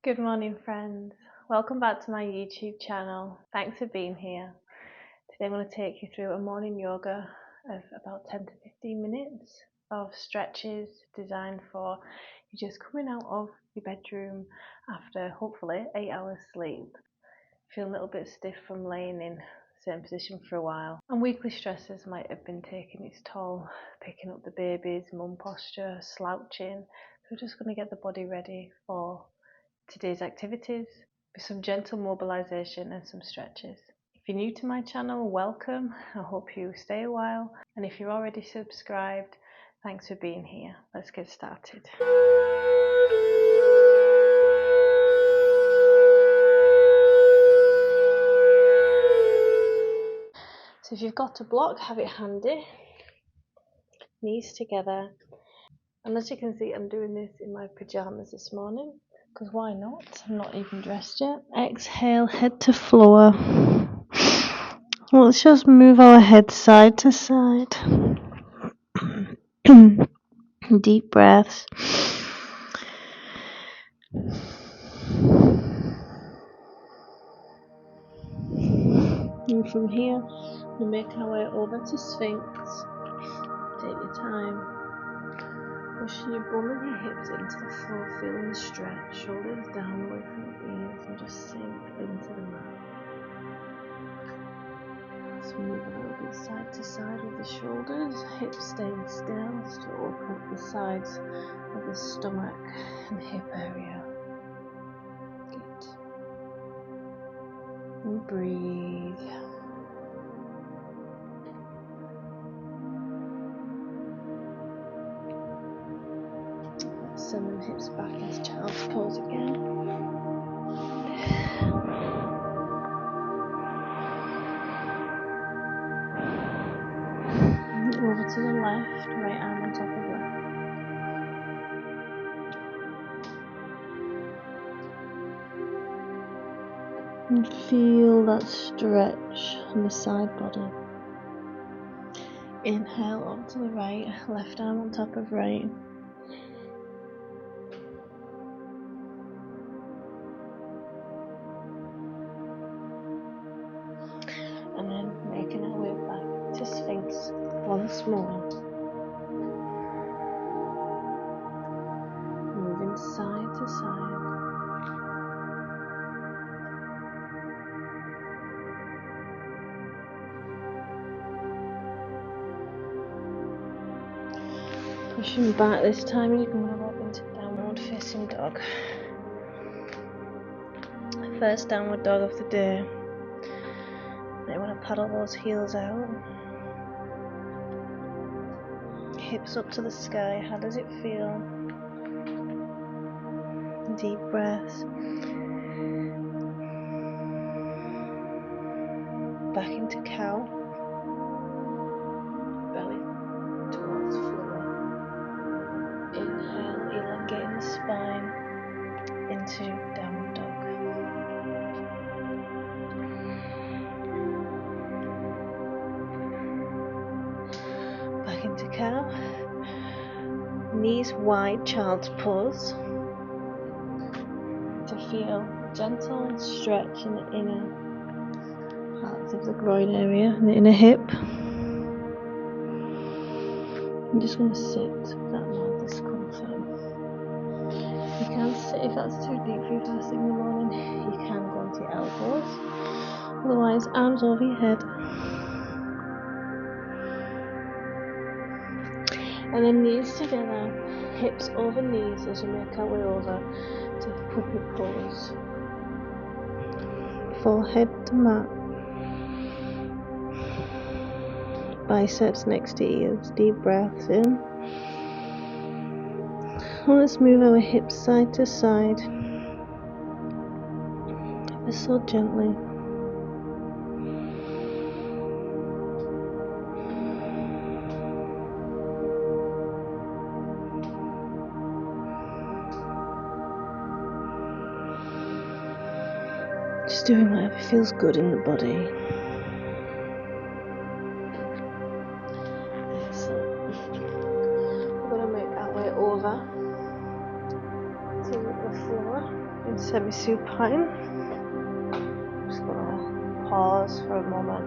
Good morning, friends. Welcome back to my YouTube channel. Thanks for being here. Today I'm going to take you through a morning yoga of about 10 to 15 minutes of stretches designed for you just coming out of your bedroom after hopefully 8 hours sleep. Feel a little bit stiff from laying in the same position for a while. And weekly stresses might have been taking its toll, picking up the babies, mum posture, slouching. So we're just going to get the body ready for today's activities with some gentle mobilization and some stretches. If you're new to my channel, welcome. I hope you stay a while. And if you're already subscribed, thanks for being here. Let's get started. So if you've got a block, have it handy. Knees together. And as you can see, I'm doing this in my pajamas this morning. Because why not? I'm not even dressed yet. Exhale, head to floor. Let's just move our head side to side. Deep breaths. And from here, we make our way over to Sphinx. Take your time. Pushing your bum and your hips into the floor, feeling the stretch. Shoulders down away from the ears and just sink into the mat. Let's move a little bit side to side with the shoulders, hips staying still to open up the sides of the stomach and hip area. Good. And breathe. Send them hips back into child's pose again. Over to the left, right arm on top of left. And feel that stretch on the side body. Inhale up to the right, left arm on top of right. And then making our way back to Sphinx once more. Moving side to side. Pushing back this time, you can move up into downward facing dog. First downward dog of the day. Now you want to paddle those heels out. Hips up to the sky. How does it feel? Deep breaths. Back into cow. Belly towards floor. Inhale, elongating the spine into downward dog. Back into cow. Knees wide, child's pose. To feel gentle stretch in the inner parts of the groin area and the inner hip. I'm just going to sit with that mild discomfort. You can sit if that's too deep for you first thing in the morning. You can go onto your elbows. Otherwise, arms over your head. And then knees together, hips over knees as we make our way over to puppy pose. Forehead to mat. Biceps next to ears. Deep breaths in. And let's move our hips side to side. Ever so gently. Just doing whatever feels good in the body. Excellent. We're going to make our way over to the floor in semi-supine. Just gonna pause for a moment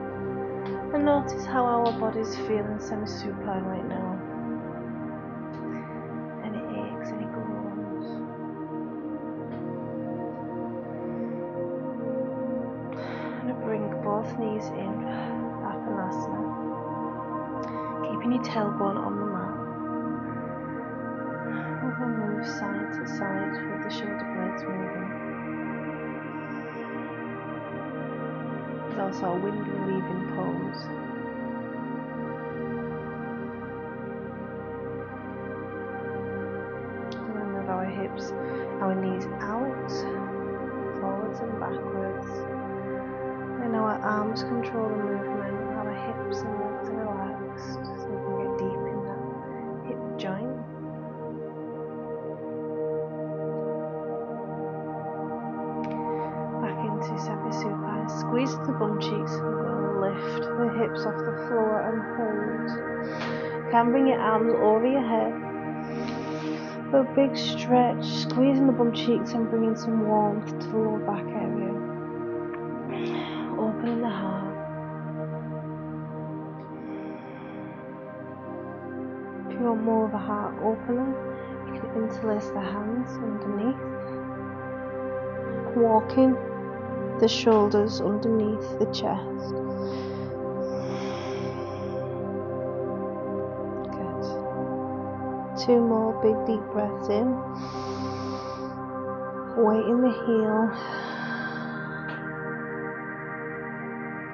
and notice how our body's feeling semi-supine right now. Any aches, any groans. I'm gonna bring both knees in, Appanasana. Keeping your tailbone on the mat. We're going to move side to side with the shoulder blades moving. There's also a wind relieving pose. We're going to move our hips, our knees out, forwards and backwards. And our arms control the movement, our hips and legs are relaxed, so we can get deep in that hip joint. Back into semi-supine. Squeeze the bum cheeks and we're going to lift the hips off the floor and hold. You can bring your arms over your head. A big stretch, squeezing the bum cheeks and bringing some warmth to the lower back area. Opening the heart. If you want more of a heart opener, you can interlace the hands underneath. Walking the shoulders underneath the chest. Good. 2 more big deep breaths in. Weight in the heel.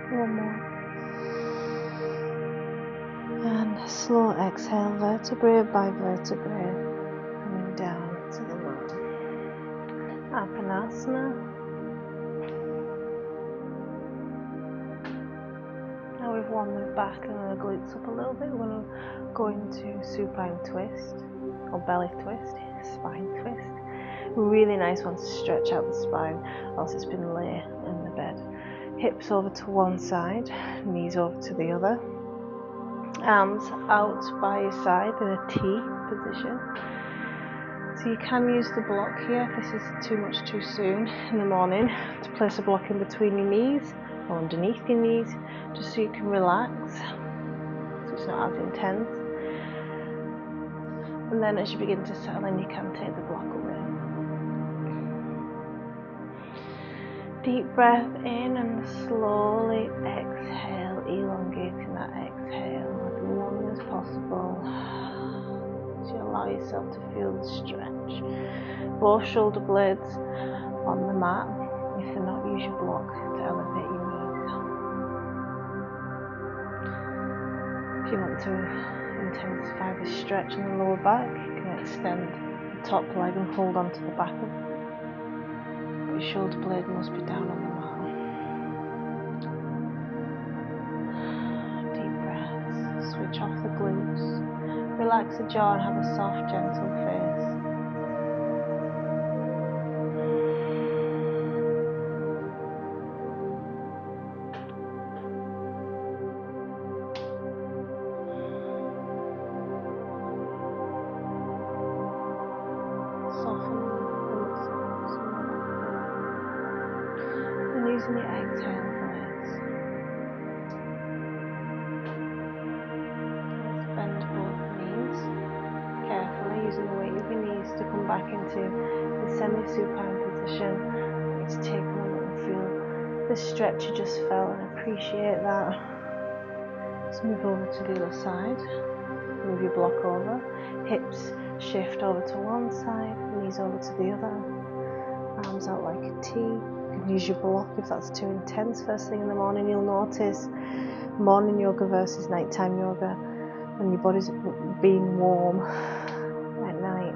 1 more. And a slow exhale, vertebrae by vertebrae, coming down to the mat. Appanasana. Now we've warmed the back and the glutes up a little bit. We're going to go into supine twist, or belly twist, spine twist. Really nice one to stretch out the spine, else it's been lay in the bed. Hips over to one side, knees over to the other. Arms out by your side in a T position. So you can use the block here, if this is too much too soon in the morning, to place a block in between your knees or underneath your knees, just so you can relax, so it's not as intense. And then as you begin to settle in, you can take the block away. Deep breath in and slowly exhale, elongating that exhale as long as possible. So you allow yourself to feel the stretch. Both shoulder blades on the mat. If they're not, use your block to elevate your knees. If you want to intensify the stretch in the lower back, you can extend the top leg and hold on to the back of it. But your shoulder blade must be down on the mat. Deep breaths. Switch off the glutes. Relax the jaw and have a soft, gentle face. Using the exhale blades. Let's bend both knees carefully, using the weight of your knees to come back into the semi-supine position. You need to take a moment and feel the stretch you just felt and appreciate that. Let's move over to the other side. Move your block over. Hips shift over to one side, knees over to the other. Arms out like a T. Use your block if that's too intense. First thing in the morning, you'll notice morning yoga versus nighttime yoga, when your body's being warm at night.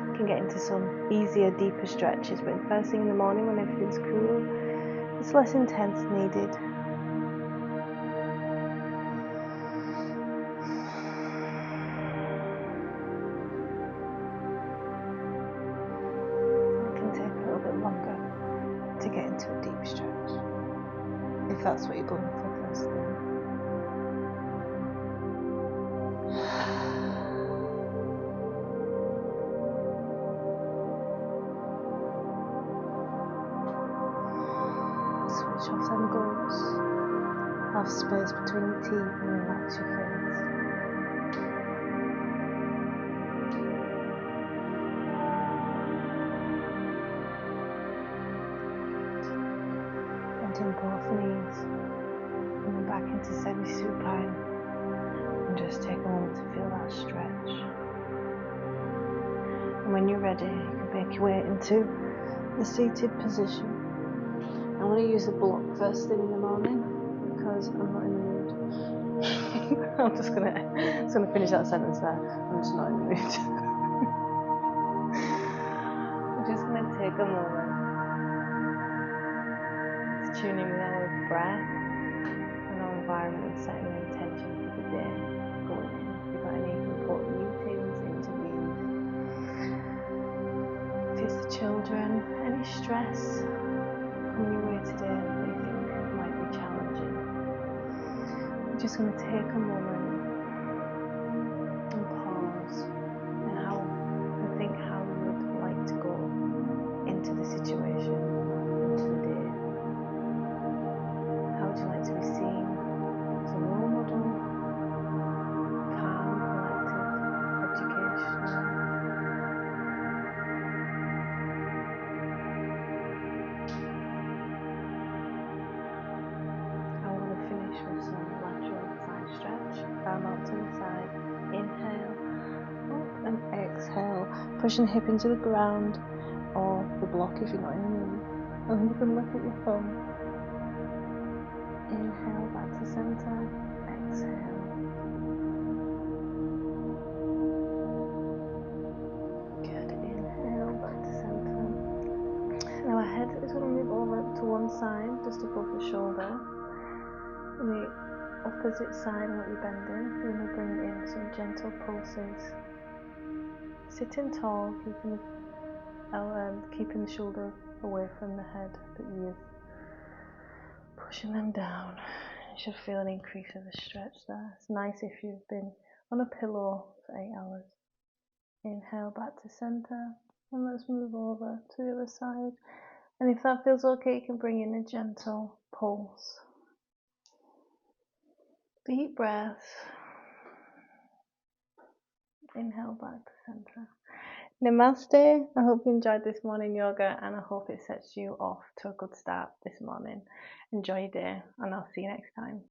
You can get into some easier, deeper stretches, but first thing in the morning when everything's cool, it's less intense needed. It can take a little bit longer to get into a deep stretch, if that's what you're going for first thing. brush off them gums. Have space between your teeth and relax your face. Bending both knees, coming back into semi-supine, and just take a moment to feel that stretch. And when you're ready, you can make your way into the seated position. I'm going to use a block first thing in the morning because I'm not in the mood. I'm just going to finish that sentence there. I'm just not in the mood. I'm just going to take a moment to tune in with our breath and our environment and setting the intention for the day going in. If you've got any important meetings, interviews, if it's the children, any stress coming your way today that you think might be challenging. I'm just going to take a moment and pause and think how you would like to go into the situation, into the day. How would you like to be seen as a role model? Calm, collected, educational. I want to finish with some lateral side stretch. Arm out to the side. Inhale, up and exhale. Pushing the hip into the ground or the block if you're not in the mood. And you can look at your thumb. Inhale back to center. Exhale. Good. Inhale back to center. Now our head is going to move over to one side, just above the shoulder. On the opposite side, what you're bending, you're going to bring in some gentle pulses. Sitting tall, keeping the shoulder away from the head, but you're pushing them down. You should feel an increase of the stretch there. It's nice if you've been on a pillow for 8 hours. Inhale back to center, and let's move over to the other side. And if that feels okay, you can bring in a gentle pulse. Deep breath. Inhale back to center. Namaste. I hope you enjoyed this morning yoga, and I hope it sets you off to a good start this morning. Enjoy your day, and I'll see you next time.